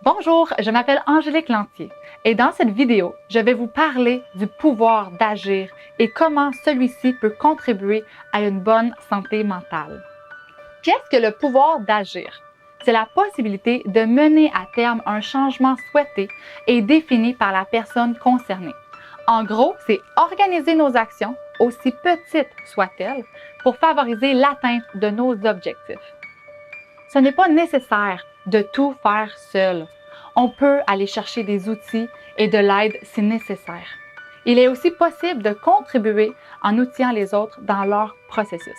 Bonjour, je m'appelle Angélique Lantier et dans cette vidéo, je vais vous parler du pouvoir d'agir et comment celui-ci peut contribuer à une bonne santé mentale. Qu'est-ce que le pouvoir d'agir? C'est la possibilité de mener à terme un changement souhaité et défini par la personne concernée. En gros, c'est organiser nos actions, aussi petites soient-elles, pour favoriser l'atteinte de nos objectifs. Ce n'est pas nécessaire de tout faire seul. On peut aller chercher des outils et de l'aide si nécessaire. Il est aussi possible de contribuer en outillant les autres dans leur processus.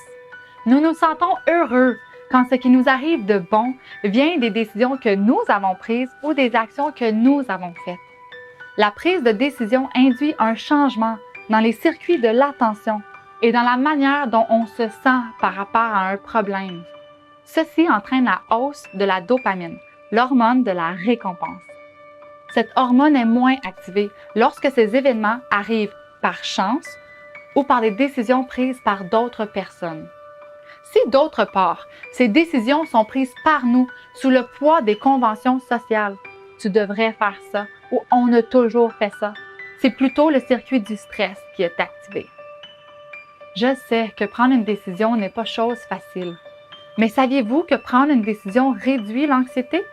Nous nous sentons heureux quand ce qui nous arrive de bon vient des décisions que nous avons prises ou des actions que nous avons faites. La prise de décision induit un changement dans les circuits de l'attention et dans la manière dont on se sent par rapport à un problème. Ceci entraîne la hausse de la dopamine, l'hormone de la récompense. Cette hormone est moins activée lorsque ces événements arrivent par chance ou par des décisions prises par d'autres personnes. Si d'autre part, ces décisions sont prises par nous sous le poids des conventions sociales, tu devrais faire ça ou on a toujours fait ça, c'est plutôt le circuit du stress qui est activé. Je sais que prendre une décision n'est pas chose facile. Mais saviez-vous que prendre une décision réduit l'anxiété?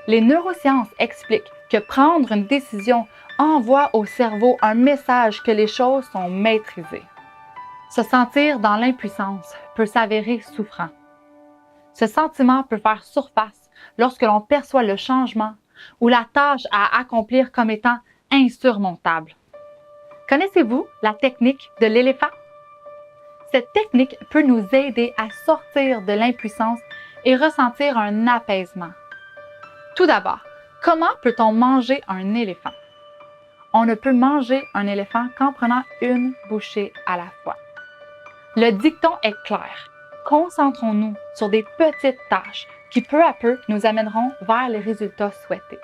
Les neurosciences expliquent que prendre une décision envoie au cerveau un message que les choses sont maîtrisées. Se sentir dans l'impuissance peut s'avérer souffrant. Ce sentiment peut faire surface lorsque l'on perçoit le changement ou la tâche à accomplir comme étant insurmontable. Connaissez-vous la technique de l'éléphant? Cette technique peut nous aider à sortir de l'impuissance et ressentir un apaisement. Tout d'abord, comment peut-on manger un éléphant? On ne peut manger un éléphant qu'en prenant une bouchée à la fois. Le dicton est clair. Concentrons-nous sur des petites tâches qui peu à peu nous amèneront vers les résultats souhaités.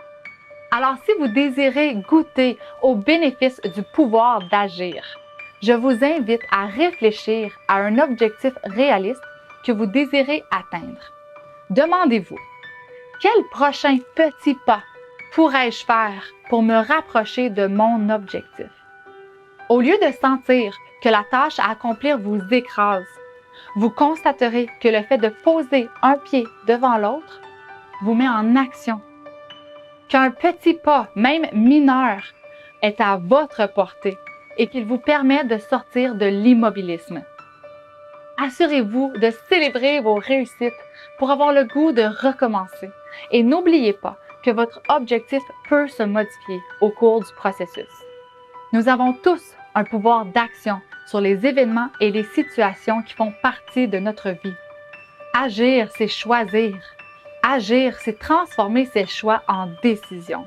Alors, si vous désirez goûter aux bénéfices du pouvoir d'agir, je vous invite à réfléchir à un objectif réaliste que vous désirez atteindre. Demandez-vous, quel prochain petit pas pourrais-je faire pour me rapprocher de mon objectif? Au lieu de sentir que la tâche à accomplir vous écrase, vous constaterez que le fait de poser un pied devant l'autre vous met en action. Qu'un petit pas, même mineur, est à votre portée et qu'il vous permet de sortir de l'immobilisme. Assurez-vous de célébrer vos réussites pour avoir le goût de recommencer. Et n'oubliez pas que votre objectif peut se modifier au cours du processus. Nous avons tous un pouvoir d'action sur les événements et les situations qui font partie de notre vie. Agir, c'est choisir. Agir, c'est transformer ses choix en décisions.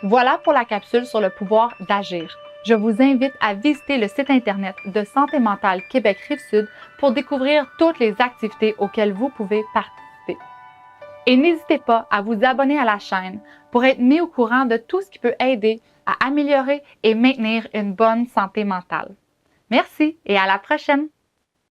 Voilà pour la capsule sur le pouvoir d'agir. Je vous invite à visiter le site Internet de Santé mentale Québec Rive-Sud pour découvrir toutes les activités auxquelles vous pouvez participer. Et n'hésitez pas à vous abonner à la chaîne pour être mis au courant de tout ce qui peut aider à améliorer et maintenir une bonne santé mentale. Merci et à la prochaine!